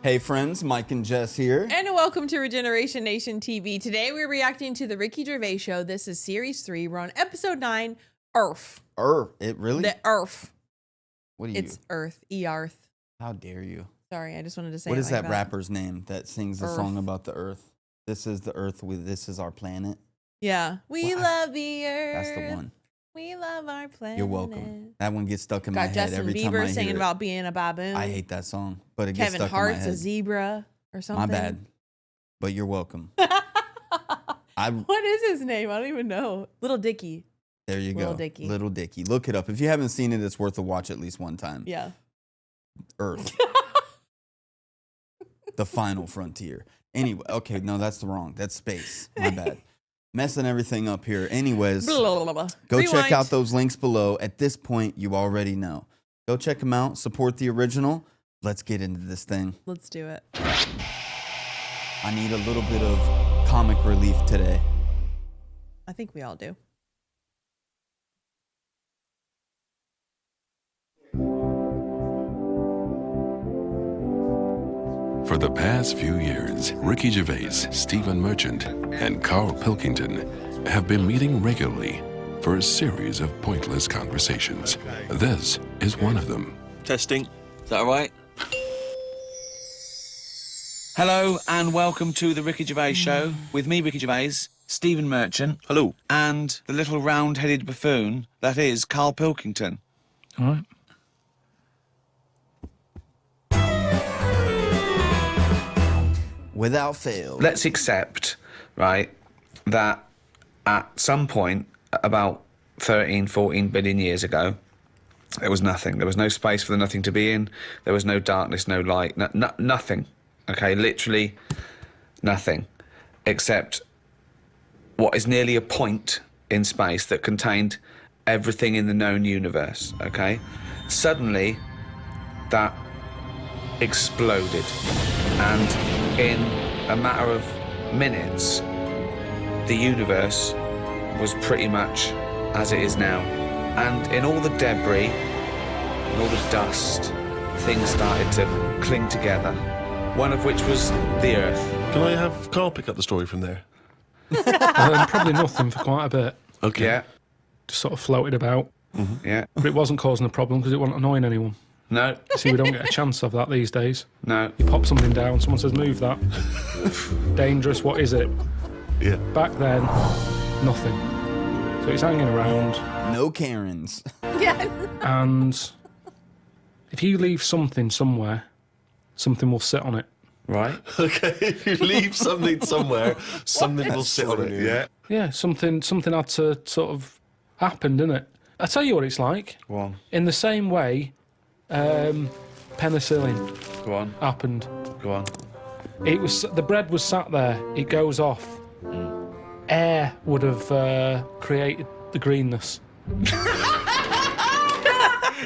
Hey friends, Mike and Jess here. And welcome to Regeneration Nation TV. Today we're reacting to the Ricky Gervais show. This is series 3. We're on episode 9, Earth. It really? The Earth. What are you? It's Earth. E-Arth. How dare you? Sorry, I just wanted to say What it is like that rapper's name that sings a Earth. song about the Earth? This is the Earth. This is our planet. Yeah. We love the Earth. That's the one. We love our planet. You're welcome. That one gets stuck in my head Justin every time Bieber I hear singing it. about being a baboon. I hate that song, but it gets Kevin stuck in my Hart's head. a zebra or something. My bad, but you're welcome. What is his name? I don't even know. Little Dicky. There you Little go. Dicky. Little Dicky. Look it up. If you haven't seen it, it's worth a watch at least one time. Yeah. Earth. The final frontier. Anyway, okay, no, that's wrong. That's space. My bad. Messing everything up here. Anyways, go check out those links below. At this point, you already know. Go check them out. Support the original. Let's get into this thing. Let's do it. I need a little bit of comic relief today. I think we all do. For the past few years, Ricky Gervais, Stephen Merchant, and Karl Pilkington have been meeting regularly for a series of pointless conversations. This is one of them. Testing. Is that all right? Hello and welcome to the Ricky Gervais Show with me, Ricky Gervais, Stephen Merchant. Hello. And the little round-headed buffoon that is Karl Pilkington. All right. Without fail. Let's accept, right, that at some point, about 13, 14 billion years ago, there was nothing. There was no space for the nothing to be in. There was no darkness, no light, nothing. Okay, literally nothing, except what is nearly a point in space that contained everything in the known universe, okay? Suddenly, that exploded, and in a matter of minutes, the universe was pretty much as it is now. And in all the debris, and all the dust, things started to cling together, one of which was the Earth. Can I have Karl pick up the story from there? Probably nothing for quite a bit. Okay. Yeah, Just sort of floated about. yeah. But it wasn't causing a problem because it wasn't annoying anyone. No, See, we don't get a chance of that these days. no. You pop something down, someone says, move that. Dangerous, what is it? Yeah. Back then, nothing. So it's hanging around, No Karens. Yeah. and if you leave something somewhere, something will sit on it. Right? Okay, if you leave something somewhere, something will sit on it, new. yeah? Yeah, something had to sort of happen, didn't it? I tell you what it's like. Go on, In the same way, penicillin go on, happened. go on. It was the bread was sat there. It goes off. Air would have created the greenness.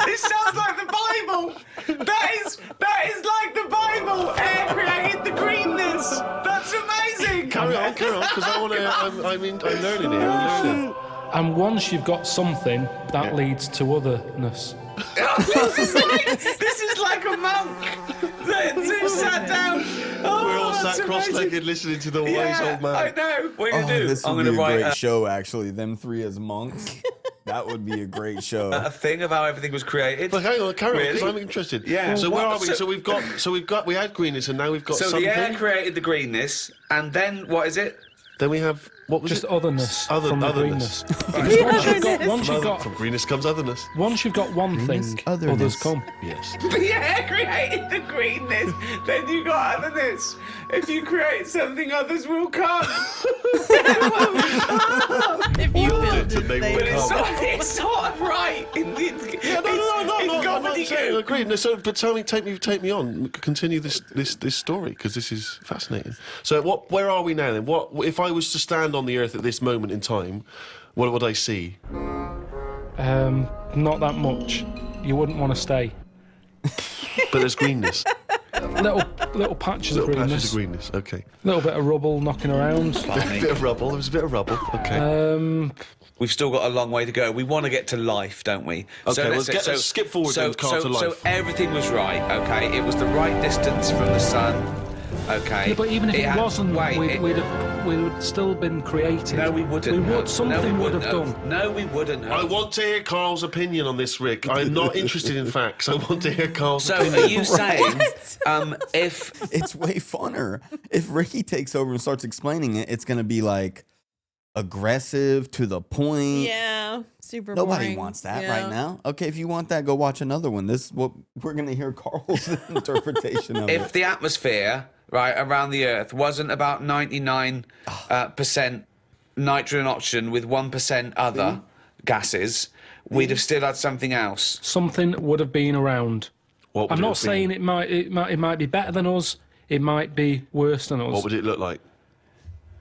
It sounds like the Bible! That is like the Bible! Air created the greenness! That's amazing! Carry on, because I want to, I'm learning here, I'm learning. And once you've got something, that leads to otherness. This is like a monk that sat down. Oh, We're all that's sat cross-legged amazing. listening to the wise Yeah, old man. I know. What are you Oh, gonna do? this I'm would gonna be a write great show, actually. Them three as monks. That would be a great show. a thing of how everything was created. But hang on, carry on, because Really? I'm interested. Yeah. So where are we? So- We had greenness, and now we've got So something. the air created the greenness, and then what is it? Then we have, what was Just it? otherness from the Otherness. greenness. From greenness comes otherness. Once you've got one Greenness, thing, otherness. others come. Yes. The air created the greenness, then you got otherness. If you create something, others will come. If you build it, They they will will. come. It's sort of right. No, I'm not saying I agree. No, so, but tell me, take me on. Continue this story, because this is fascinating. So, where are we now then? What if I was to stand on the Earth at this moment in time? What would I see? Not that much. You wouldn't want to stay. But there's greenness. Little little patches Little of greenness. patches of greenness. Okay. A little bit of rubble knocking around. A bit of rubble. There was a bit of rubble. Okay. We've still got a long way to go. We want to get to life, don't we? Okay, let's skip forward then, Carl, to life. So everything was right, okay? It was the right distance from the sun, okay? Yeah, but even if it wasn't, we'd have still been creative. No, we wouldn't. Something would have done. No, we wouldn't have. I want to hear Carl's opinion on this, Rick. I'm not interested in facts. I want to hear Carl's opinion. So are you saying, if... It's way funner. If Ricky takes over and starts explaining it, it's going to be like aggressive, to the point. Yeah, super Nobody boring. wants that right now. Okay, if you want that, go watch another one. This is what we're going to hear Carl's interpretation of it. If the atmosphere, right, around the Earth wasn't about 99% nitrogen oxygen with 1% other gases, we'd have still had something else. Something would have been around. What would I'm it not have saying been? it might be better than us. It might be worse than us. What would it look like?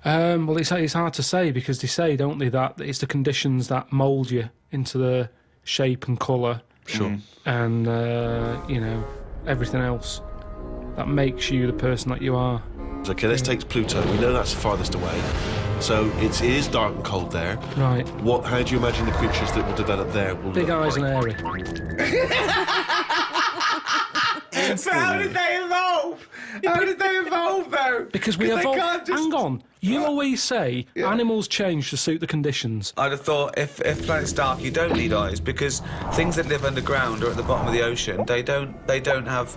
Well, it's hard to say because they say, don't they, that it's the conditions that mould you into the shape and colour. Sure. And, you know, everything else that makes you the person that you are. Okay, let's take Pluto. We know that's the farthest away. So it is dark and cold there. Right. How do you imagine the creatures that will develop there will Big look eyes like? and airy. So how did they evolve? How did they evolve, though? Because we evolved. Hang on. You always say animals change to suit the conditions. I'd have thought if planet's dark, you don't need eyes because things that live underground or at the bottom of the ocean, they don't have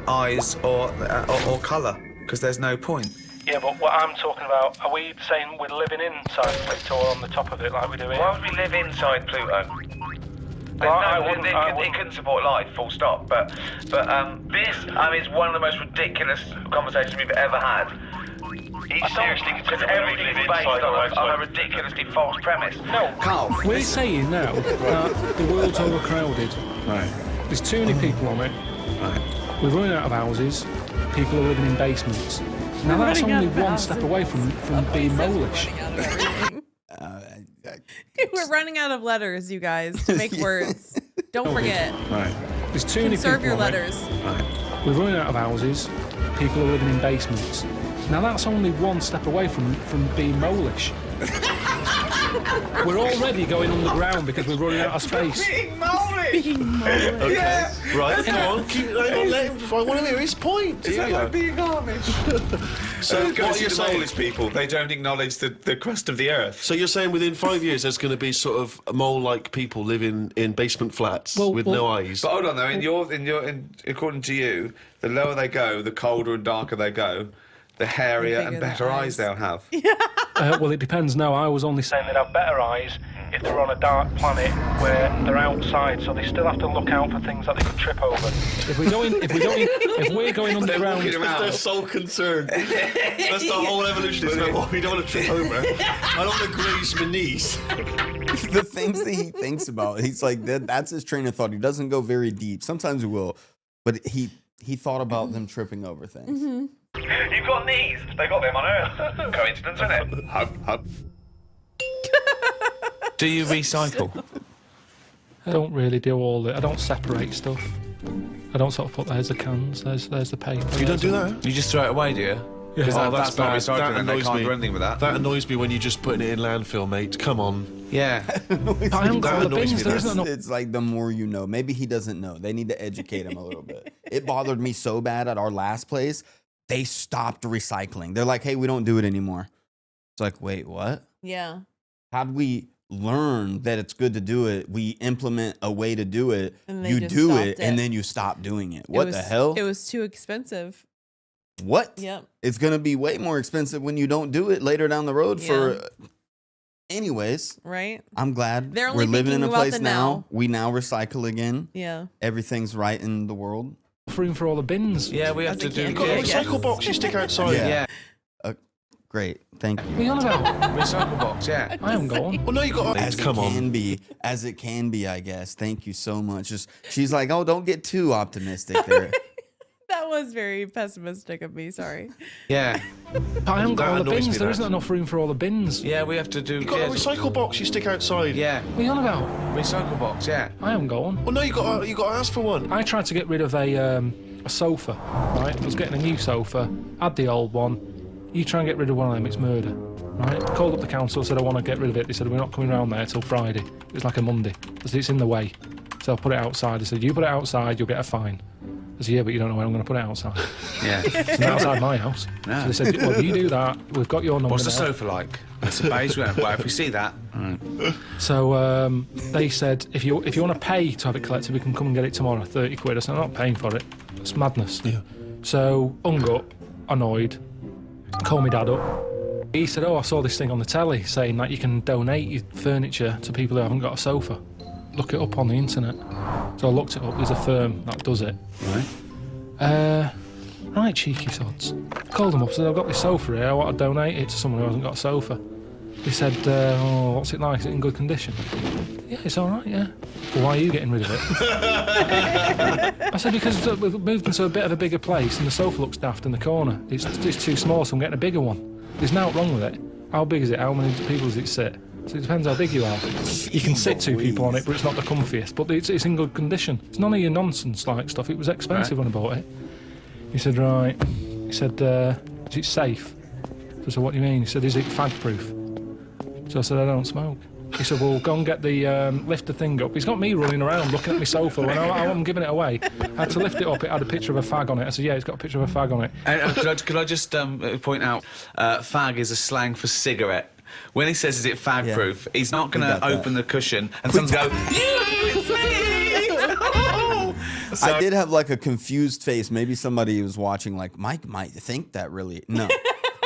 eyes or colour because there's no point. Yeah, but what I'm talking about, are we saying we're living inside Pluto or on the top of it like we do here? Why would we live inside Pluto? It couldn't support life, full stop. But this, is one of the most ridiculous conversations we've ever had. He's seriously considering everything's based on a ridiculously false premise. No, Carl, we're saying now that the world's overcrowded. Right. There's too many people on it. Right. We're running out of houses. People are living in basements. Now that's running out only of one houses. step away from being moulish. We're running out of letters, you guys, to make words. Don't forget. Right. There's too many Conserve people your on it. letters. Right. We're running out of houses. People are living in basements. Now that's only one step away from being moulish. We're already going underground because we're running out of space. Being moulish. Okay. Right, go on. Let him, I want to hear his point. Is that like being Amish? So Go what see you're the saying? Polish people. They don't acknowledge the crust of the Earth. So you're saying within 5 years there's going to be sort of mole-like people living in basement flats with no eyes? But hold on though, according to you, the lower they go, the colder and darker they go, the hairier and bigger better the eyes eyes. they'll have. Well, it depends. No, I was only saying they'd have better eyes if they're on a dark planet where they're outside, so they still have to look out for things that they could trip over. If we're going underground, They're so concerned. That's the whole evolution. It's about, we don't want to trip over. I don't want to graze my knees. The things that he thinks about, he's like, that's his train of thought. He doesn't go very deep. Sometimes he will, but he thought about them tripping over things. Mm-hmm. You've got knees. They got them on Earth. Coincidence, isn't it? Hub. Do you recycle? I don't really do all the. I don't separate stuff. I don't sort of put there's the cans, there's the paper. You don't do that? You just throw it away, do you? Because Oh, that's not bad. recycling, That and they annoys can't me. do anything with that. That annoys me when you're just putting it in landfill, mate. Come on. Yeah. But I haven't got all the annoys me, bins. There isn't enough. It's like the more you know. Maybe he doesn't know. They need to educate him a little bit. It bothered me so bad at our last place. They stopped recycling. They're like, hey, we don't do it anymore. It's like, wait, what? Yeah. How'd we learn that it's good to do it? We implement a way to do it. And they You just do stopped it, it. and then you stop doing it. What the hell? It was too expensive. What? Yep. It's going to be way more expensive when you don't do it later down the road for... Anyways, Right? I'm glad They're we're only living in a thinking about place the now. now. We now recycle again. Yeah. Everything's right in the world. Room for all the bins. Yeah, we have As to a do. kid. You've got a Yeah, recycle box you stick outside. Yeah. Yeah. Great. Thank you. What are you on about? Recycle box, yeah. I haven't got one. Well, no, you got As come it on. can be, as it can be, I guess. Thank you so much. She's like, oh, don't get too optimistic there. That was very pessimistic of me. Sorry. Yeah. But I haven't got That all the annoys bins. me, There that. isn't enough room for all the bins. Yeah, we have to do. You've got a recycle box you stick outside. Yeah. What are you on about? Recycle box, yeah. I haven't got one. Well, no, you got to ask for one. I tried to get rid of a a sofa, right? I was getting a new sofa, had the old one. You try and get rid of one of them, it's murder, right? Called up the council, said I want to get rid of it. They said we're not coming round there till Friday. It was like a Monday. I said it's in the way, so I'll put it outside. They said you put it outside, you'll get a fine. I said yeah, but you don't know where I'm going to put it outside. Yeah. It's not outside my house. No. So they said, well, you do that. We've got your number. What's the now. sofa like? It's a beige one. Well, if we see that. Right. So they said, if you want to pay to have it collected, we can come and get it tomorrow, 30 quid. I said, I'm not paying for it. It's madness. Yeah. So, hung up, annoyed, called my dad up. He said, I saw this thing on the telly saying that you can donate your furniture to people who haven't got a sofa. Look it up on the internet. So I looked it up. There's a firm that does it. Right. Right, cheeky sods. Called them up, said, I've got this sofa here, I want to donate it to someone who hasn't got a sofa. He said, what's it like? Is it in good condition? Yeah, it's all right, yeah. Well, why are you getting rid of it? I said, because we've moved into a bit of a bigger place and the sofa looks daft in the corner. It's too small, so I'm getting a bigger one. There's nothing wrong with it. How big is it? How many people does it sit? So it depends how big you are. You can sit 2 people on it, but it's not the comfiest. But it's in good condition. It's none of your nonsense-like stuff. It was expensive when I bought it. He said, right. He said, is it safe? So I said, what do you mean? He said, is it fag-proof? So I said, I don't smoke. He said, well, go and get the, lift the thing up. He's got me running around looking at my sofa when I'm giving it away. I had to lift it up, it had a picture of a fag on it. I said, yeah, it's got a picture of a fag on it. Could I just point out, fag is a slang for cigarette. When he says, is it fag-proof, he's not going to open the cushion and someone go, it's me! So, I did have like a confused face. Maybe somebody was watching like, Mike might think that really. No.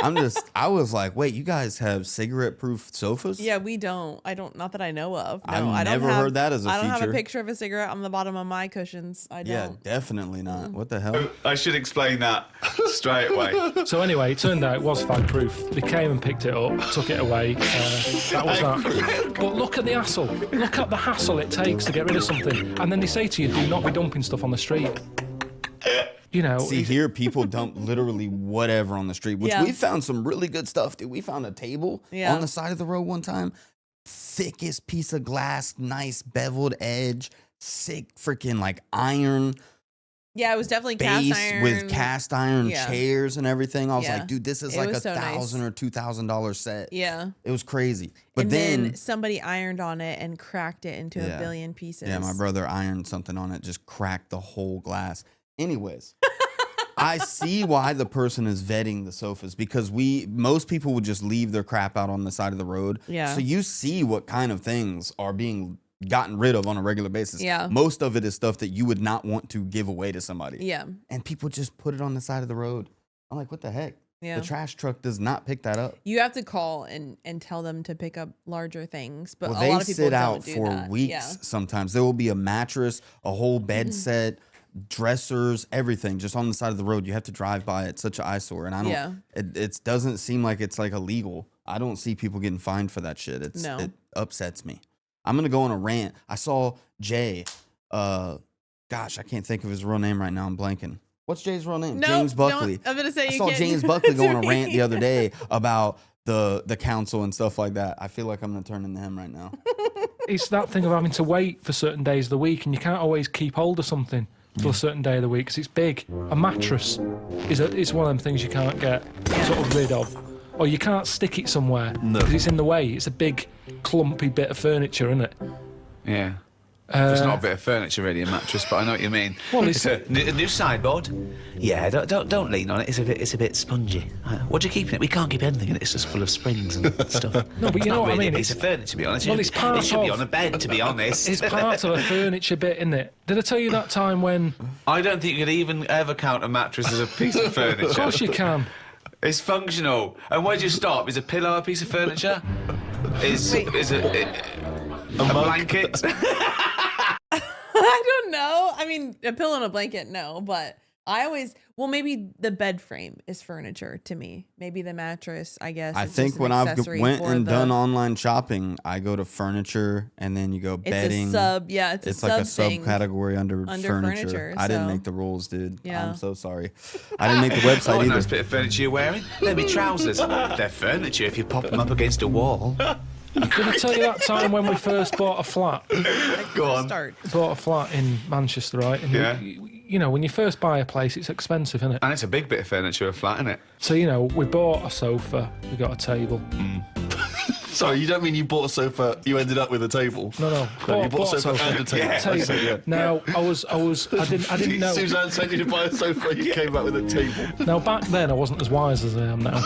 I was like, wait, you guys have cigarette-proof sofas? Yeah, we don't. Not that I know of. No, I've never heard that as a I don't have feature. a picture of a cigarette on the bottom of my cushions. I don't. Yeah, definitely not. What the hell? I should explain that straight away. So anyway, it turned out it was fag-proof. They came and picked it up, took it away. That was that. But look at the hassle. Look at the hassle it takes to get rid of something. And then they say to you, do not be dumping stuff on the street. You know, see here, people dump literally whatever on the street, which we found some really good stuff, dude. We found a table on the side of the road one time, thickest piece of glass, nice beveled edge, sick freaking like iron. Yeah, it was definitely base cast iron with cast iron chairs and everything. I was like, dude, this is like a so $1,000 nice. or $2,000 set. Yeah, it was crazy. But and then somebody ironed on it and cracked it into a billion pieces. Yeah, my brother ironed something on it, just cracked the whole glass. Anyways, I see why the person is vetting the sofas, because most people would just leave their crap out on the side of the road. Yeah. So you see what kind of things are being gotten rid of on a regular basis. Yeah. Most of it is stuff that you would not want to give away to somebody. Yeah. And people just put it on the side of the road. I'm like, what the heck? Yeah. The trash truck does not pick that up. You have to call and tell them to pick up larger things, but Well, a they lot of people sit don't out do for that. weeks sometimes. There will be a mattress, a whole bed set, dressers, everything just on the side of the road. You have to drive by. It's such an eyesore, and I don't. It doesn't seem like it's like illegal. I don't see people getting fined for that shit. It upsets me. I'm gonna go on a rant. I saw Jay. Gosh, I can't think of his real name right now. I'm blanking. What's Jay's real name? James Buckley. I'm gonna say I saw James Buckley go on a rant the other day about the council and stuff like that. I feel like I'm gonna turn into him right now. It's that thing of having to wait for certain days of the week, and you can't always keep hold of something till a certain day of the week because it's big. A mattress is one of them things you can't get sort of rid of, or you can't stick it somewhere because it's in the way. It's a big clumpy bit of furniture, isn't it? Yeah. It's not a bit of furniture, really, a mattress, but I know what you mean. Well, it's a new sideboard. Yeah, don't lean on it. It's a bit spongy. What do you keep in it? We can't keep anything in it. It's just full of springs and stuff. No, but you know what I mean. It's a furniture, to be honest. Well, it's part it should of, be on a bed, to be honest. It's part of a furniture bit, isn't it? Did I tell you that time when? I don't think you could even ever count a mattress as a piece of furniture. Of course you can. It's functional. And where do you stop? Is a pillow a piece of furniture? Is a blanket? I don't know. I mean, a pillow and a blanket, no, but maybe the bed frame is furniture to me. Maybe the mattress, I guess. I think when I've went and done online shopping, I go to furniture and then you go bedding. It's a sub, yeah, it's like a thing subcategory under furniture. I didn't make the rules, dude. Yeah. I'm so sorry. I didn't make the website either. Nice bit of furniture you're wearing. They're me trousers. They're furniture if you pop them up against a wall. Did I tell you that time when we first bought a flat? Go on. Start. Bought a flat in Manchester, right? And you know, when you first buy a place, it's expensive, isn't it? And it's a big bit of furniture, a flat, isn't it? So, you know, we bought a sofa, we got a table. Sorry, you don't mean you bought a sofa, you ended up with a table? No. You bought a sofa and a table. Yeah. Table. Now, I didn't know. Suzanne sent you to buy a sofa and you came back with a table. Now, back then, I wasn't as wise as I am now.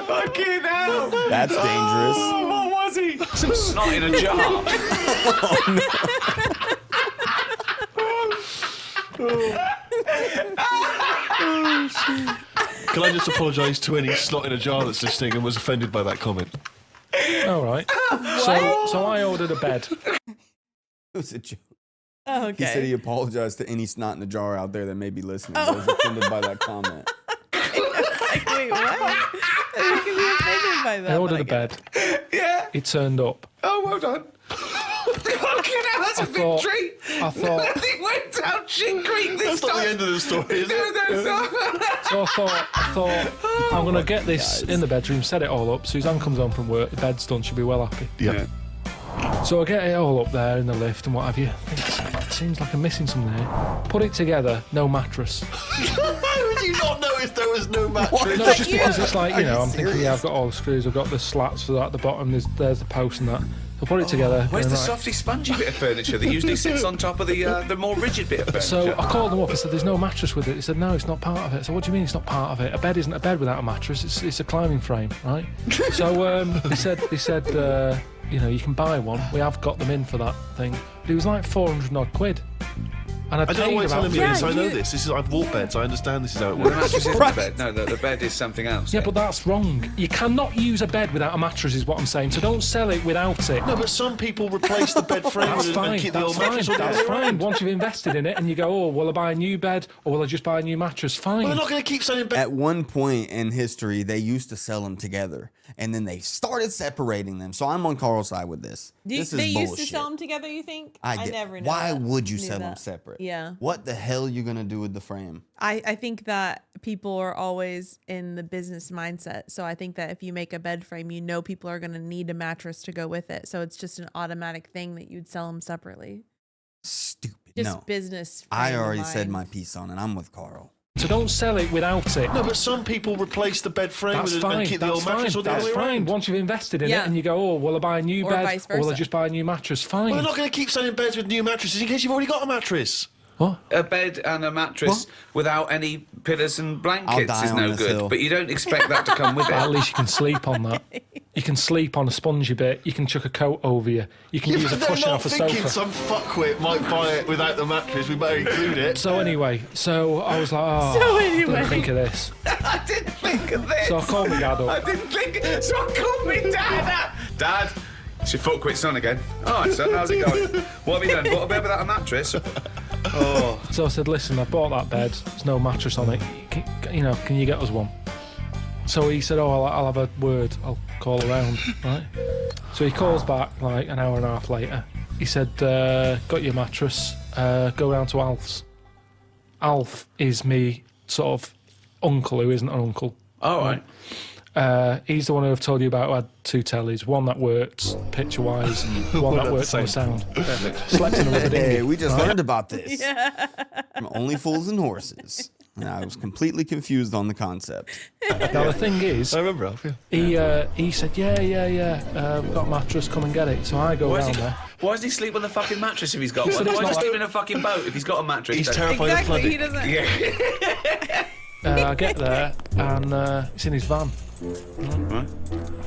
Fucking hell! That's dangerous. Oh, what was he? Some snot in a jar. Can I just apologise to any snot in a jar that's listening and was offended by that comment? All right. So I ordered a bed. It was a joke. Oh, okay. He said he apologized to any snot in the jar out there that may be listening. I was offended by that comment. Like, wait, what? You can be offended by that. I ordered a bed. Yeah. It turned up. Oh, well done. Fucking hell, that's a big treat. I thought. He went down shin cream this That's not time. the end of the story, is it? So I thought I'm gonna get this in the bedroom, set it all up. Suzanne comes home from work, the bed's done, she'll be well happy. Yeah. So I get it all up there in the lift and what have you. I think it seems like I'm missing something here. Put it together, no mattress. How would you not notice there was no mattress? No, just because it's like, you know, you I'm thinking, yeah, I've got all the screws, I've got the slats for that at the bottom, there's the post and that. So put it together. Where's the right. softy, spongy bit of furniture that usually sits on top of the more rigid bit of furniture? So I called them up and said, there's no mattress with it. He said, no, it's not part of it. So what do you mean it's not part of it? A bed isn't a bed without a mattress. It's a climbing frame, right? So they said, you know, you can buy one. We have got them in for that thing. But it was like 400 odd quid. And I don't know why you're telling me this. I know this. I've walked beds. I understand this is how it The works. mattress isn't the bed. No, the bed is something else. Yeah, but that's wrong. You cannot use a bed without a mattress, is what I'm saying. So don't sell it without it. No, but some people replace the bed frame That's and fine. keep the That's old fine. mattress. That's fine. Once you've invested in it and you go, oh, will I buy a new bed or will I just buy a new mattress? Fine. Well, they're not going to keep selling beds. At one point in history, they used to sell them together, and then they started separating them. So I'm on Carl's side with this. This is They bullshit. used to sell them together, you think? I never knew Why that. would you Knew sell them that. separate? Yeah. What the hell are you gonna do with the frame? I think that people are always in the business mindset. So I think that if you make a bed frame, you know people are going to need a mattress to go with it. So it's just an automatic thing that you'd sell them separately. Stupid. Just no. business. I frame of already said mind. my piece on it. I'm with Carl. So don't sell it without it. No, but some people replace the bed frame That's and fine. keep the That's old fine. mattress or the That's other way fine. around. Once you've invested in Yeah. it and you go, oh, will I buy a new Or bed vice or will I versa. just buy a new mattress? Fine. Well, they're not going to keep selling beds with new mattresses in case you've already got a mattress. What? A bed and a mattress without any pillows and blankets die is on no this good. hill. But you don't expect that to come with At it. least you can sleep on that. You can sleep on a spongy bit. You can chuck a coat over you. You can use a They're cushion not off a thinking sofa. some fuckwit might buy it without the mattress. We better include it. So anyway, so I was like, oh, So I anyway. didn't think of this. I didn't think of this. So I called my dad I up. didn't think. So I called me dad up. Dad, it's your foot quits on again. All right, son, how's it going? What have you done? Bought a bed without a mattress? Oh. So I said, listen, I bought that bed. There's no mattress on it. Can you get us one? So he said, oh, I'll have a word. I'll call around, right? So he calls back like an hour and a half later. He said, got your mattress. Go round to Alf's. Alf is me sort of uncle who isn't an uncle. All right. He's the one who I've told you about who had two tellies. One that worked picture-wise, one that worked on sound. Slept in a rubber dinghy. Hey, we just learned about this. From Only Fools and Horses. And I was completely confused on the concept. Now the thing is, I remember Alf, yeah. he said, yeah, we've got a mattress, come and get it. So I go round there. Why doesn't he sleep on the fucking mattress if he's got one? said Why it's does he not- sleep in a fucking boat if he's got a mattress? He's Don't- terrified of Exactly. flooding. He doesn't. Yeah. I get there and it's in his van.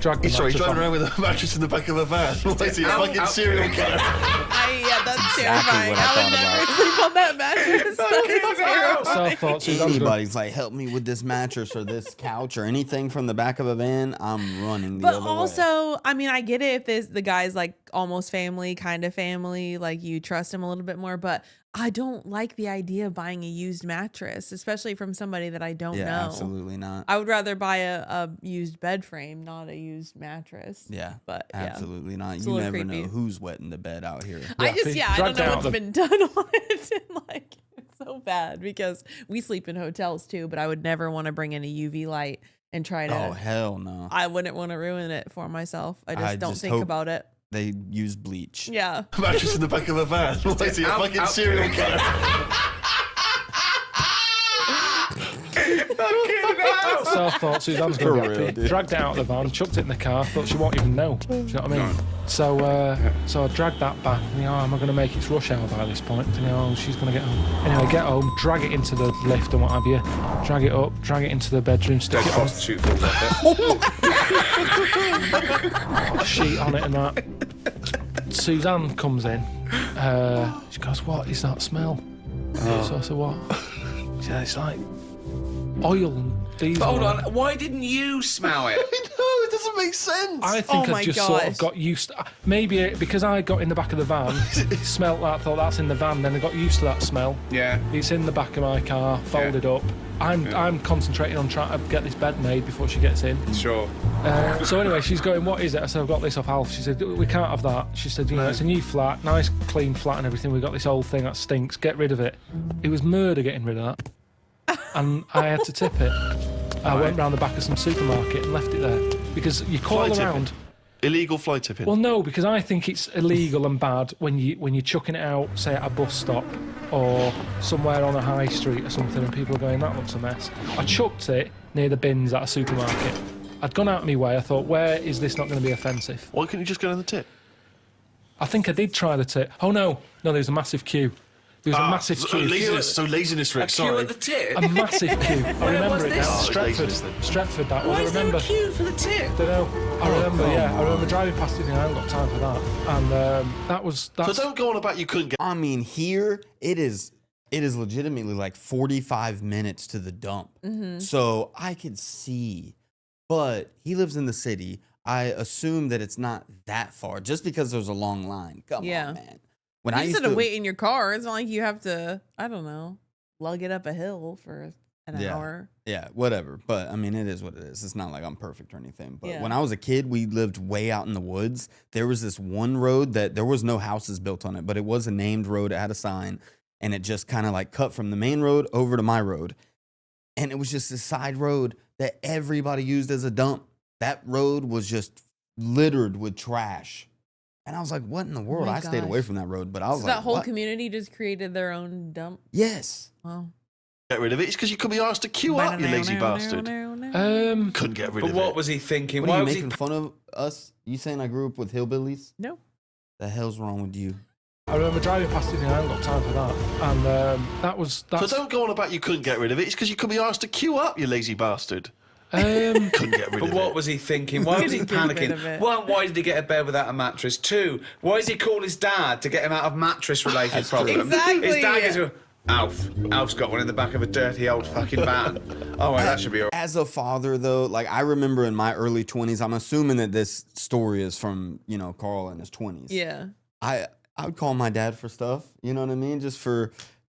Drag the Sorry, he's mattress driving on. around with a mattress in the back of a van. Why is he a fucking serial killer? Yeah, that's Exactly terrifying. what I I would thought never sleep on that mattress. That is terrifying. So I thought, Suzanne's gonna- Anybody's like, help me with this mattress or this couch or anything from the back of a van, I'm running the But other way. also, I mean, I get it if the guy's like almost family, kind of family, like you trust him a little bit more. But I don't like the idea of buying a used mattress, especially from somebody that I don't Yeah, know. absolutely not. I would rather buy a used bed frame, not a used mattress. Yeah, But yeah. absolutely not. It's a You little never creepy. know who's wetting the bed out here. I just, I don't dragged know out what's the- been done on it. And like, it's so bad because we sleep in hotels too, but I would never want to bring in a UV light and try to. Oh, hell no. I wouldn't want to ruin it for myself. I just I don't just think hope- about it. They use bleach. Yeah. Mattress in the back of a van. What is he, a fucking serial killer? So I thought Suzanne's going to get it. Dragged it out of the van, chucked it in the car, thought she won't even know. Do you know what I mean? So I dragged that back. You know, am I going to make it rush hour by this point? You know, she's going to get home. Anyway, get home, drag it into the lift and what have you. Drag it up, drag it into the bedroom, stick it on. Sheet on it and that. Suzanne comes in. She goes, "What is that smell?" So I said, "What?" She said, "It's like oil and diesel." But hold on, why didn't you smell it? No, it doesn't make sense. I think I just sort of got used to, maybe because I got in the back of the van, smelt that, thought that's in the van, then I got used to that smell. Yeah. It's in the back of my car, folded up. I'm concentrating on trying to get this bed made before she gets in. Sure. So anyway, she's going, "What is it?" I said, "I've got this off Alf." She said, "We can't have that." She said, "You know, it's a new flat, nice clean flat and everything. We've got this old thing that stinks. Get rid of it." It was murder getting rid of that. And I had to tip it. I went round the back of some supermarket and left it there. Because you call Fly around... tipping. Illegal fly tipping? Well, no, because I think it's illegal and bad when you're chucking it out, say, at a bus stop or somewhere on a high street or something, and people are going, "That looks a mess." I chucked it near the bins at a supermarket. I'd gone out of my way. I thought, where is this not going to be offensive? Why couldn't you just go down the tip? I think I did try the tip. Oh, no, there was a massive queue. There was a massive queue. Laziness, Rick, sorry. Queue at the tip? A massive queue. I remember it now. Stretford. Stretford, that was. Why I is there remember. a queue for the tip? Don't know. I remember, I remember driving past it and I haven't got time for that. And that's... So don't go on about you couldn't get... I mean, here it is legitimately like 45 minutes to the dump. So I could see, but he lives in the city. I assume that it's not that far just because there's a long line. Come on, man. When I used to wait in your car, it's not like you have to, I don't know, lug it up a hill for an hour. Yeah, whatever. But I mean, it is what it is. It's not like I'm perfect or anything. But Yeah. when I was a kid, we lived way out in the woods. There was this one road that there was no houses built on it, but it was a named road. It had a sign, and it just kind of like cut from the main road over to my road. And it was just this side road that everybody used as a dump. That road was just littered with trash. And I was like, what in the world? I stayed away from that road, but I was So like, that whole what? community just created their own dump? Yes. Wow. Get rid of it. It's because you could be asked to queue up, you lazy bastard. Couldn't get rid But of what it. was he thinking? What Why are you was making fun of us? You saying I grew up with hillbillies? No. The hell's wrong with you? I remember driving past it and I haven't got time for that. And that's... So don't go on about you couldn't get rid of it. It's because you could be asked to queue up, you lazy bastard. Um, Couldn't get rid of it. But what was he thinking? Why was he Couldn't get rid of panicking? it. One, why did he get a bed without a mattress? Two, why does he call his dad to get him out of mattress-related problems? Exactly. His dad goes, Alf's got one in the back of a dirty old fucking van. Oh, well, that should be all right. As a father, though, like I remember in my early 20s, I'm assuming that this story is from, you know, Carl in his 20s. Yeah. I would call my dad for stuff, you know what I mean? Just for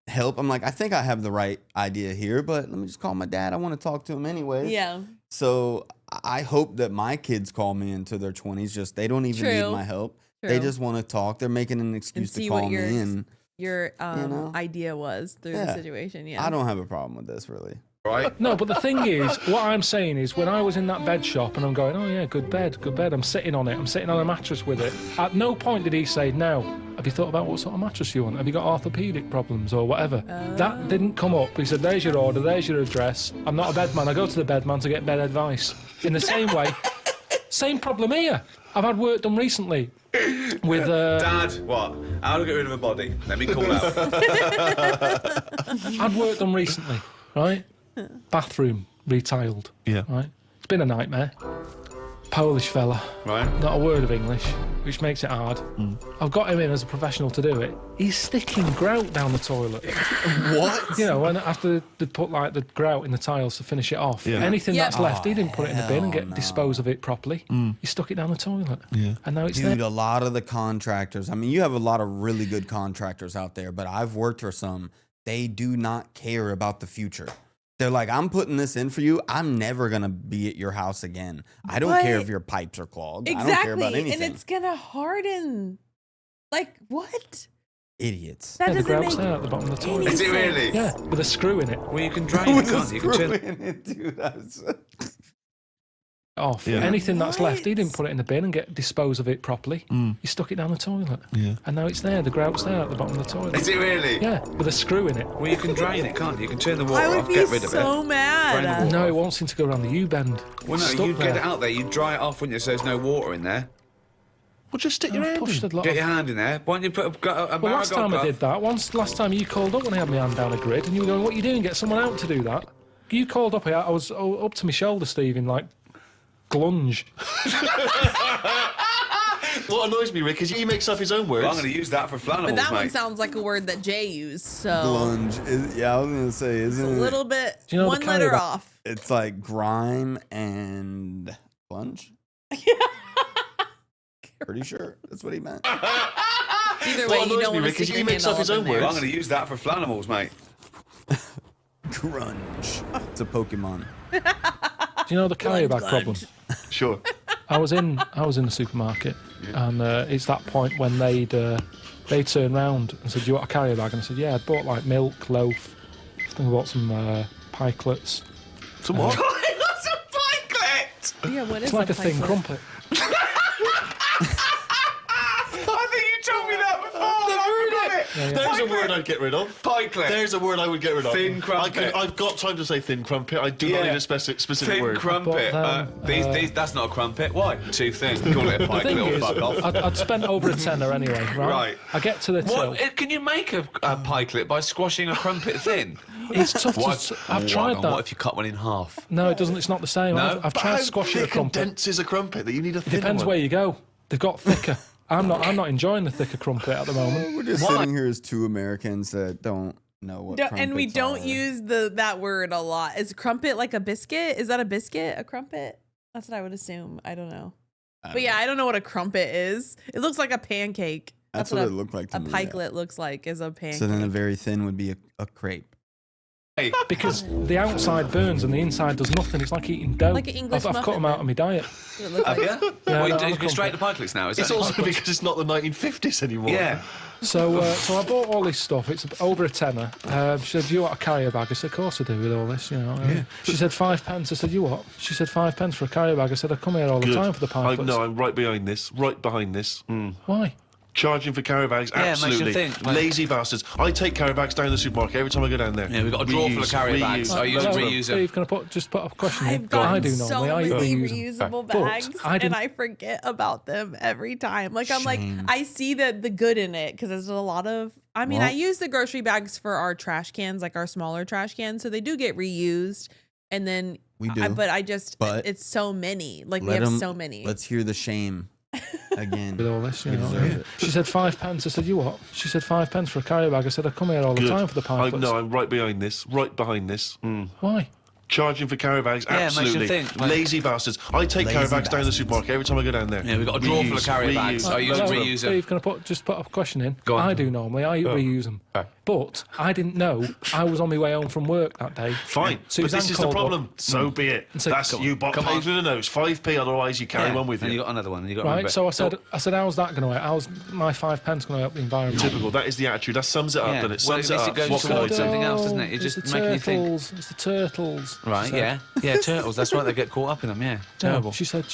help. I'm like, I think I have the right idea here, but let me just call my dad. I want to talk to him anyway. Yeah. So I hope that my kids call me into their 20s. Just they don't even need my help. They just want to talk. They're making an excuse to call me in. Your you know? idea was through the situation. Yeah. I don't have a problem with this, really. Right? No, but the thing is, what I'm saying is, when I was in that bed shop and I'm going, oh yeah, good bed, I'm sitting on it, I'm sitting on a mattress with it. At no point did he say, now, have you thought about what sort of mattress you want? Have you got orthopedic problems or whatever? That didn't come up. He said, there's your order, there's your address. I'm not a bed man. I go to the bed man to get bed advice. In the same way, same problem here. I've had work done recently with... Dad, what? How to get rid of a body? Let me call out. I'd work done recently, right? Bathroom retiled. Yeah. Right? It's been a nightmare. Polish fella. Right. Not a word of English, which makes it hard. I've got him in as a professional to do it. He's sticking grout down the toilet. What? You know, when after they put like the grout in the tiles to finish it off, Yeah. anything Yeah. that's left, he didn't put it in the bin and hell no. dispose of it properly. He stuck it down the toilet. Yeah. And now it's Dude, there. a lot of the contractors, I mean, you have a lot of really good contractors out there, but I've worked for some, they do not care about the future. They're like, I'm putting this in for you. I'm never going to be at your house again. I don't care if your pipes are clogged. I don't care about anything. And it's gonna harden. Like what? Idiots. That Yeah, the doesn't grout's make there at the bottom of the toilet. Is it really? Yeah, with a screw in it. Well, you can drain it, can't you? You can turn... Dude, off. Yeah. Anything that's left, he didn't put it in the bin and dispose of it properly. He stuck it down the toilet. Yeah. And now it's there, the grout's there at the bottom of the toilet. Is it really? Yeah, with a screw in it. Well, you can drain it, can't you? You can turn the water I would off, be get rid of so it. mad. Drain the water No, it off. won't seem to go around the U-bend. Well, no, Stuck you'd there. get it out there, you'd dry it off, wouldn't you, so there's no water in there. Well, just stick your I've hand pushed in. a lot Get of... your hand in there. Why don't you put a Well, last time I glove? did that, last time you called up when I had my hand down a grid, and you were going, what are you doing? Get someone out to do that. You called up here, I was up to my shoulder, Steve, in like glunge. What annoys me, Rick, is he makes up his own words. Well, I'm going to use that for flannels, But that mate. one sounds like a word that Jay used, so Lunge. Yeah, I was gonna say, it's isn't a it? little bit Do you know the one kind letter of- off. It's like grime and plunge. Pretty sure that's what he meant. Either What way, you annoys don't me, want to Rick, is stick he your makes hand up his all own up in there. Well, I'm words. going to use that for flannels, mate. Grunge. It's a Pokemon. Do you know the carrier bag Glunge. problem? Sure. I was in the supermarket, and it's that point when they turned round and said, "Do you want a carrier bag?" And I said, "Yeah." I'd bought like milk, loaf. I think I bought some pikelets. Some what? That's a pikelet! Yeah, what is It's like a thin pikelet? crumpet. I think you told me that before. I forgot it. There's a word I'd get rid of. Pikelet. There's a word I would get rid of. Thin crumpet. I've got time to say thin crumpet. I do not Yeah. need a specific Thin word. crumpet. But These, that's not a crumpet. Why? Too thin. Call it a The pikelet thing or is, fuck off. I'd spent over a tenner anyway, right? Right. I get to the till. What? Can you make a pikelet by squashing a crumpet thin? It's tough to... I've tried that. What if you cut one in half? No, it doesn't. It's not the same. No? I've But tried how squashing a thick and crumpet. dense is a crumpet that you need a thin Depends one? where you go. They've got thicker. I'm not enjoying the thicker crumpet at the moment. We're just sitting here as two Americans that don't know what. And we crumpets don't are. use that word a lot. Is crumpet like a biscuit? Is that a biscuit? A crumpet? That's what I would assume. I don't know. But yeah, I don't know what a crumpet is. It looks like a pancake. That's what it looked like to a me. pikelet looks like is a pancake. So then a very thin would be a crepe. Because the outside burns and the inside does nothing. It's like eating dough. Like an English I've cut muffin them out then. of my diet. Does it look Have like? you? Yeah, Well, no, you I'm go straight to pikelets now, is It's it? also because it's not the 1950s anymore. Yeah. So I bought all this stuff. It's over a tenner. She said, "Do you want a carrier bag?" I said, "Of course I do with all this, you know." She said, 5 pence. I said, "You what?" She said, 5 pence for a carrier bag. I said, "I come here all the Good. time for the pikelets." No, I'm right behind this. Right behind this. Why? Charging for carrier bags, Yeah, it makes you absolutely. think, like- Lazy bastards. I take carrier bags down to the supermarket every time I go down there. Yeah, we've got a drawer full of carrier bags. I use Hello, reuse them. Steve, can I just put a question in? I've gotten I do so normally. I many reuse them. reusable But bags, I and didn't- I forget about them every time. Like I'm like, I see the good in it because there's a lot of. I mean, I use the grocery bags for our trash cans, like our smaller trash cans, so they do get reused. And then We do. but But it's so many. Like we Let have 'em- so many. Let's hear the shame again. With all this, you You know. deserve it. She said 5 pence. I said, "You what?" She said 5 pence for a carrier bag. I said, "I come here all the Good. time for the pikelets." No, I'm right behind this. Right behind this. Why? Charging for carrier bags, Yeah, it makes you absolutely. think, like- Lazy bastards. I take carrier Lazy bags down to the bastards. supermarket every time I go down there. Yeah, we've got a drawer full of carrier bags. I use Hello, reuse them. Steve, can I just put a question in? Go on. I do normally. I reuse them. Okay. But I didn't know I was on my way home from work that day. Fine, but Suzanne this is the called up. problem. So be it. And said, That's "Come you bought come paid on." through the nose. 5p, otherwise you carry one with and you. you got another one. And you got Right, so I said, how's that going to help? How's my 5 pence going to help the environment? Typical. That is the attitude. That sums it up, doesn't it? Well, at Sums least it it up. goes What can I towards say? something else, doesn't it? It's It's just the making you think. turtles. It's the turtles. Right? She said. Yeah, turtles. That's right. They get caught up in them. Yeah, terrible. She said.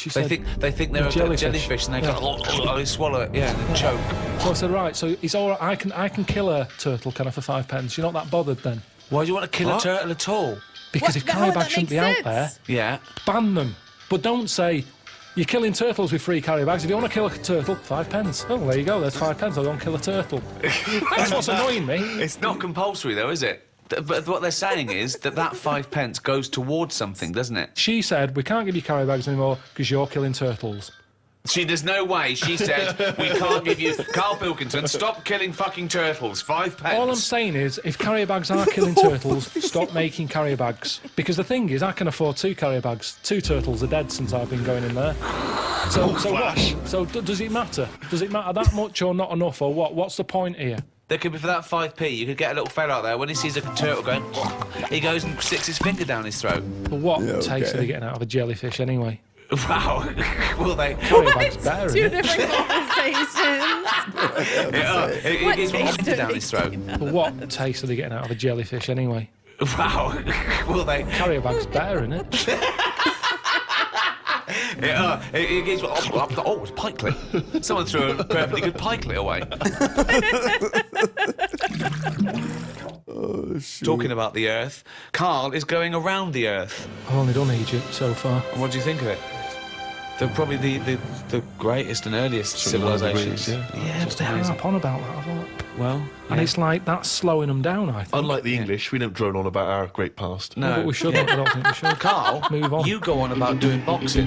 They think they're a jellyfish, and they Yeah. go, they swallow it. Yeah, and choke. So I said, right. So it's all right. I can kill a turtle, can I, for 5 pence? You're not that bothered then? Why do you want to kill What? a turtle at all? Because What? if No, carrier that bags shouldn't be makes out there, sense. Yeah. ban them. But don't say you're killing turtles with free carrier bags. If you want to kill a turtle, 5 pence. Oh, there you go. There's 5 pence. I'll go and kill a turtle. That's what's annoying me. It's not compulsory though, is it? But what they're saying is that 5 pence goes towards something, doesn't it? She said we can't give you carrier bags anymore because you're killing turtles. There's no way. She said we can't give you. Karl Pilkington, stop killing fucking turtles. 5 pence. All I'm saying is, if carrier bags are killing turtles, stop making carrier bags. Because the thing is, I can afford 2 carrier bags. 2 turtles are dead since I've been going in there. So what? So does it matter? Does it matter that much or not enough or what? What's the point here? There could be for that 5p. You could get a little fella out there when he sees a turtle going. He goes and sticks his finger down his throat. But what Yeah, taste okay. are they getting out of a jellyfish anyway? Wow. Will they? Carrier bags better, Two isn't it? different conversations. He What gives him his taste finger are down they his throat. But what taste are they getting out of a jellyfish anyway? Wow. Will they? Carrier bags better, isn't it? It gives. Oh, it's pikelet. Someone threw a perfectly good pikelet away. Oh, shoot. Talking about the Earth, Karl is going around the Earth. I've only done Egypt so far. What do you think of it? They're probably the greatest and earliest civilizations. Yeah, but they harp on about that a lot. Well, And it's like that's slowing them down, I think. Unlike the English, we don't drone on about our great past. no, But we shouldn't. I don't think we should. Karl, Move on. you go on about doing boxing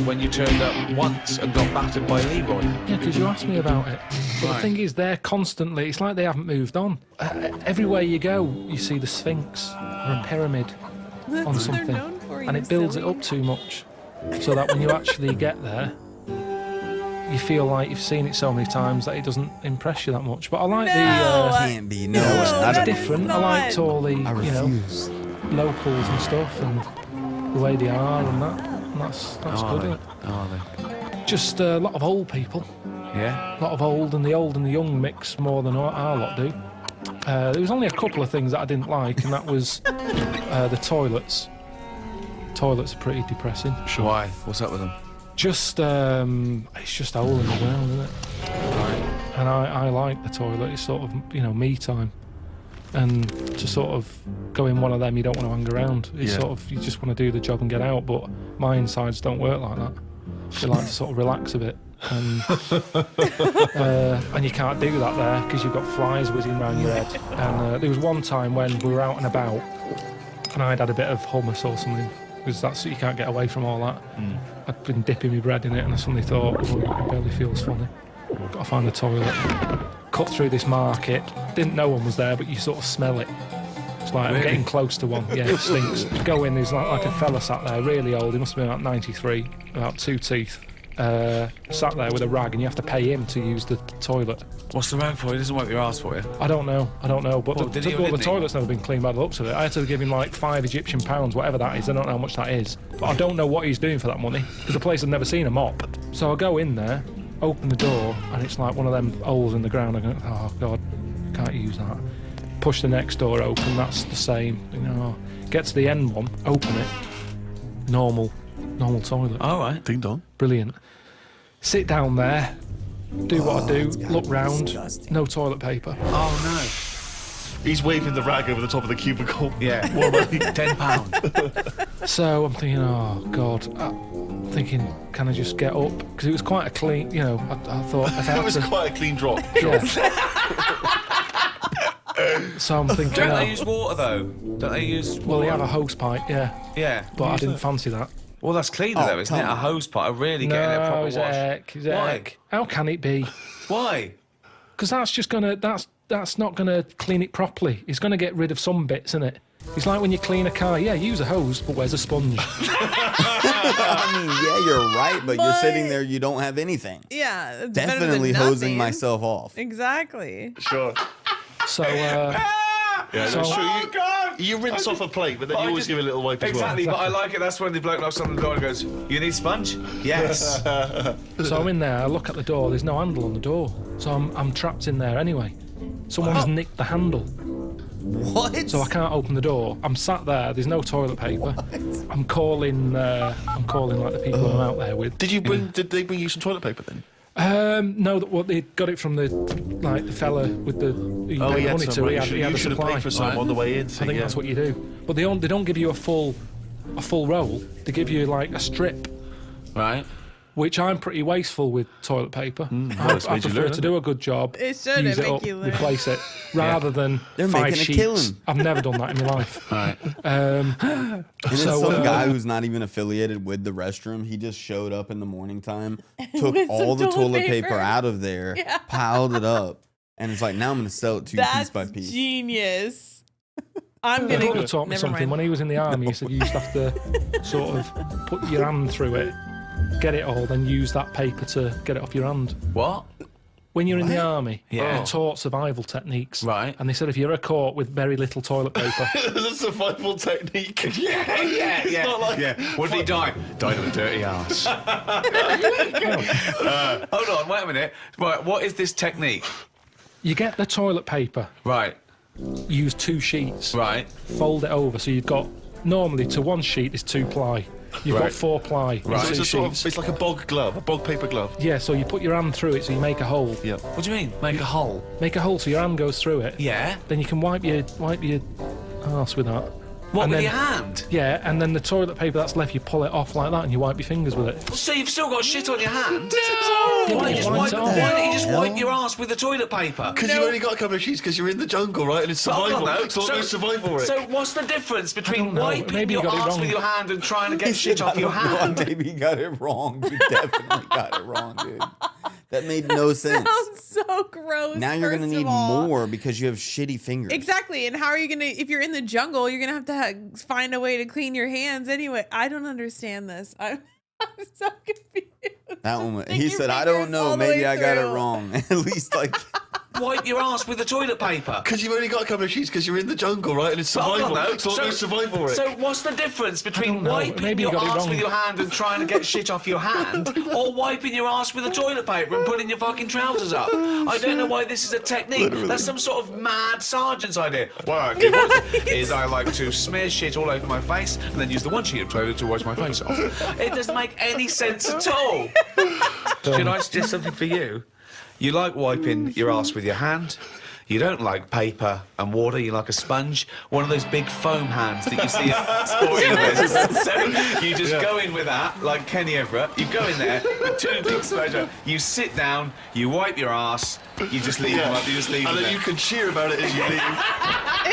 when you turned up once and got battered by Leroy. Yeah, because you asked me about it. But Right. the thing is, they're constantly, it's like they haven't moved on. Everywhere you go, you see the Sphinx or a pyramid That's on what something. they're known for, And you it builds silly. it up too much. So that when you actually get there, you feel like you've seen it so many times that it doesn't impress you that much. But I like No. Can't be. No, it's I that don't- is different. I not. liked all the, I refuse. locals and stuff and the way they are and that. And that's good, isn't it? Are they? Just a lot of old people. Yeah. A lot of old and the young mix more than our lot do. There was only a couple of things that I didn't like, and that was the toilets. Toilets are pretty depressing. Why? What's up with them? Just, it's just a hole in the ground, isn't it? And I like the toilet. It's sort of, me time. And to sort of go in one of them, you don't want to hang around. It's Yeah. sort of, you just want to do the job and get out. But my insides don't work like that. They like to sort of relax a bit. And you can't do that there because you've got flies whizzing around your head. And there was one time when we were out and about and I'd had a bit of hummus or something, because you can't get away from all that. I'd been dipping my bread in it and I suddenly thought, oh, it barely feels funny. Got to find the toilet. Cut through this market. Didn't know one was there, but you sort of smell it. It's like I'm getting close to one. Yeah, it stinks. Go in, there's like a fella sat there, really old. He must have been about 93, about 2 teeth. Sat there with a rag, and you have to pay him to use the toilet. What's the rag for? He doesn't wipe your ass for you. I don't know. But Well, did he or the didn't he? toilet's never been cleaned by the looks of it. I had to give him like £5 Egyptian, whatever that is. I don't know how much that is. But I don't know what he's doing for that money, because the place had never seen a mop. So I go in there, open the door, and it's like one of them holes in the ground. I go, oh God, can't use that. Push the next door open, that's the same. Get to the end one, open it, normal toilet. All right. Ding dong. Brilliant. Sit down there, do what I do, look round, no toilet paper. Oh no. He's waving the rag over the top of the cubicle. Yeah. What money? £10. So I'm thinking, oh God, I'm thinking, can I just get up? Because it was quite a clean, I thought if I It had was to, quite a clean drop. yeah. So I'm thinking, Don't they use water though? Don't they use? well, they have a hose pipe, yeah, Yeah. but I didn't fancy that. Well, that's cleaner though, isn't it? A hose pipe. Really getting a proper it's wash. heck. Why? How can it be? Why? Because that's not gonna clean it properly. It's gonna get rid of some bits, isn't it? It's like when you clean a car. Yeah, use a hose, but where's a sponge? I mean, yeah, you're right, but you're sitting there, you don't have anything. Yeah, it's better than Definitely hosing nothing. myself off. Exactly. Sure. So, Yeah, that's So- true. Oh God! You rinse off a plate, but then But you I always just- give it a little wipe Exactly, as well. but I like it. That's when the bloke knocks on the door and goes, "You need sponge?" Yes. so I'm in there. I look at the door. There's no handle on the door, so I'm trapped in there anyway. Someone's nicked the handle, What? so I can't open the door. I'm sat there. There's no toilet paper. I'm calling like the people I'm out there with. Did they bring you some toilet paper then? No, they got it from the fella with the. He Oh, paid he had money some. to. Right. He had You the should have supply. paid for some on the way in. I think that's what you do. But they don't give you a full roll. They give you like a strip, Right. which I'm pretty wasteful with toilet paper. well, it's I made you prefer learn, to do a good job. It shouldn't use it make up, you learn. replace it, rather than They're 5 making a sheets. killing. I've never done that in my life. Right. And then So, some guy who's not even affiliated with the restroom, he just showed up in the morning time, took With all some the toilet toilet paper paper. out of there, Yeah. piled it up, and it's like, now I'm going to sell it to you That's piece by piece. genius. I'm My gonna brother taught me never something. mind. When he was in the army, he said you used to have to sort of put your hand through it, get it all, then use that paper to get it off your hand. What? When you're in the army, Yeah. they're taught survival techniques. Right. And they said if you're ever caught with very little toilet paper, It's a survival technique. Yeah. not like- What did he die? Died of a dirty ass. Hold on, wait a minute. Right, what is this technique? you get the toilet paper, Right. use 2 sheets, Right. fold it over. So you've got, normally to one sheet is 2 ply. You've got 4 ply. Right. So it's a sort of, it's like a bog glove, a bog paper glove. Yeah, so you put your hand through it, so you make a hole. Yeah. What do you mean? Make a hole? Make a hole so your hand goes through it. Yeah. Then you can wipe your arse with that. What, And with then- your hand? Yeah, and then the toilet paper that's left, you pull it off like that, and you wipe your fingers with it. So you've still got shit on your hand? Yeah, Why but don't wipe it off. you just wipe your ass with the toilet paper? Because you've only got a couple of sheets because you're in the jungle, right? And it's survival. Hold on, though. So it's survival, Rick. So what's the difference between don't know. wiping Maybe you your got it ass wrong. with your hand and trying to get shit off your hand? Maybe you got it wrong. You definitely got it wrong, dude. That made no sense. Sounds so gross. Now you're gonna first of need all. more because you have shitty fingers. Exactly. And how are you gonna? If you're in the jungle, you're gonna have to find a way to clean your hands anyway. I don't understand this. I'm so confused. That one. Stick He your said, "I fingers don't know. all the Maybe way I got it through." wrong." At least like. Wipe your ass with the toilet paper. Because you've only got a couple of sheets because you're in the jungle, right? And it's Hold survival. on, though. It's almost survival, Rick. So what's the difference between don't know. wiping Maybe you your got it ass wrong. with your hand and trying to get shit off your hand, or wiping your ass with the toilet paper and pulling your fucking trousers up? I don't know why this is a technique. That's some sort of mad sergeant's idea. What I do is I like to smear shit all over my face and then use the one sheet of toilet to wash my face off. It doesn't make any sense at all. Should I suggest something for you? You like wiping your ass with your hand. You don't like paper and water, you like a sponge. One of those big foam hands that you see at sporting events. So you just go in with that, like Kenny Everett. You go in there with 2 big sponges. You sit down, you wipe your ass, you just leave them up, you just leave And them then there. you can cheer about it as you leave.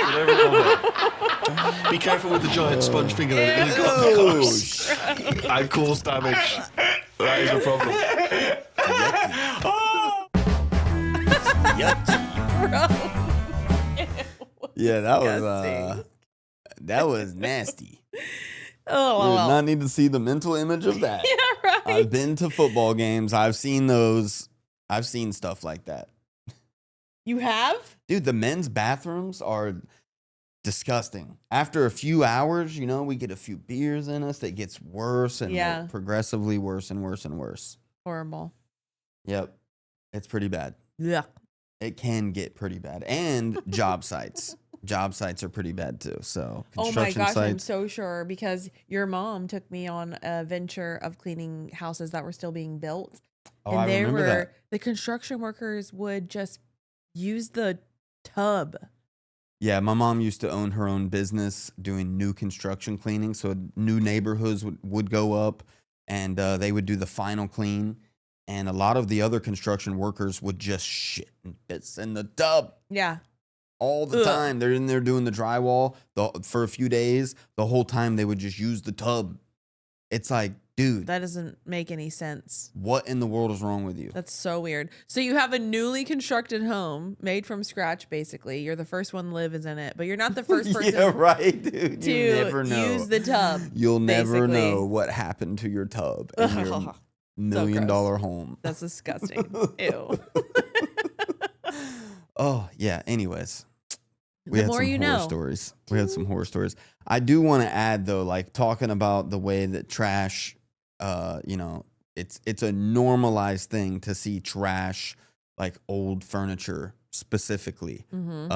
Whatever you want. Be careful with the giant sponge finger that you've got. And cause damage. That is a problem. Yeah, Disgusting. that was nasty. Oh, We did well. not need to see the mental image of that. Yeah, right. I've been to football games. I've seen those. I've seen stuff like that. You have? Dude, the men's bathrooms are disgusting. After a few hours, you know, we get a few beers in us. It gets worse and Yeah. progressively worse and worse and worse. Horrible. Yep. It's pretty bad. Yeah. It can get pretty bad. And job sites. Job sites are pretty bad too. So Oh my construction gosh, I'm sites. so sure because your mom took me on a venture of cleaning houses that were still being built. Oh, And I they remember were that. the construction workers would just use the tub. Yeah, my mom used to own her own business doing new construction cleaning. So new neighborhoods would go up and they would do the final clean. And a lot of the other construction workers would just shit and piss in the tub Yeah. all the Ugh. time. They're in there doing the drywall for a few days. The whole time they would just use the tub. It's like, dude, That doesn't make any sense. what in the world is wrong with you? That's so weird. So you have a newly constructed home made from scratch, basically. You're the first one lives in it, but you're not the first person Yeah, right, dude. to You never know. use the tub. You'll never basically. know what happened to your tub in your $1 million gross. home. That's disgusting. Ew. Oh, yeah. Anyways, we The had more some you horror know. stories. We had some horror stories. I do want to add though, like talking about the way that trash, you know, it's a normalized thing to see trash, like old furniture specifically, Mm-hmm.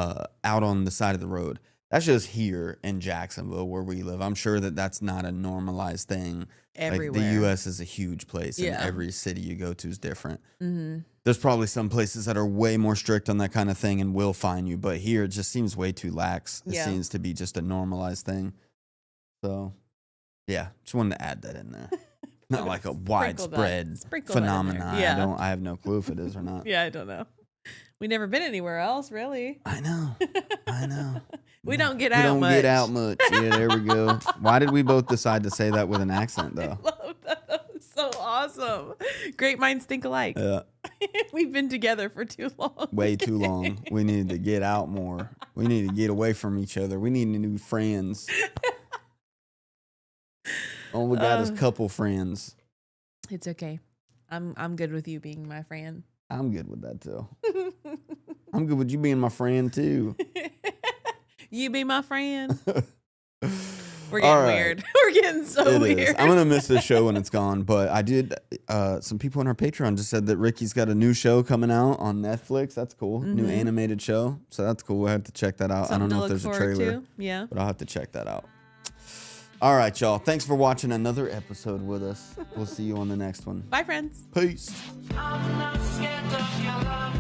out on the side of the road. That's just here in Jacksonville where we live. I'm sure that that's not a normalized thing. Like Everywhere. the U.S. is a huge place, and Yeah. every city you go to is different. Mm-hmm. There's probably some places that are way more strict on that kind of thing and will fine you, but here it just seems way too lax. It Yeah. seems to be just a normalized thing. So, yeah, just wanted to add that in there. Not like a widespread Sprinkle that in there. phenomenon. Yeah. I have no clue if it is or not. Yeah, I don't know. We've never been anywhere else, really. I know. We don't get We out don't much. get out much. Yeah, there we go. Why did we both decide to say that with an accent, though? Love that. That was so awesome. Great minds think alike. Yeah, We've been together for too long. way too long. We need to get out more. We need to get away from each other. We need new friends. All we got is couple friends. It's okay. I'm good with you being my friend. I'm good with that, too. I'm good with you being my friend, too. You be my friend. We're All getting right. weird. We're getting so It weird. is. I'm going to miss this show when it's gone, but I did. Some people on our Patreon just said that Ricky's got a new show coming out on Netflix. That's cool. New animated show. So that's cool. I have to check that out. Something I don't know to if there's look a forward trailer, to. Yeah. but I'll have to check that out. All right, y'all. Thanks for watching another episode with us. We'll see you on the next one. Bye, friends. Peace. I'm not scared of your love.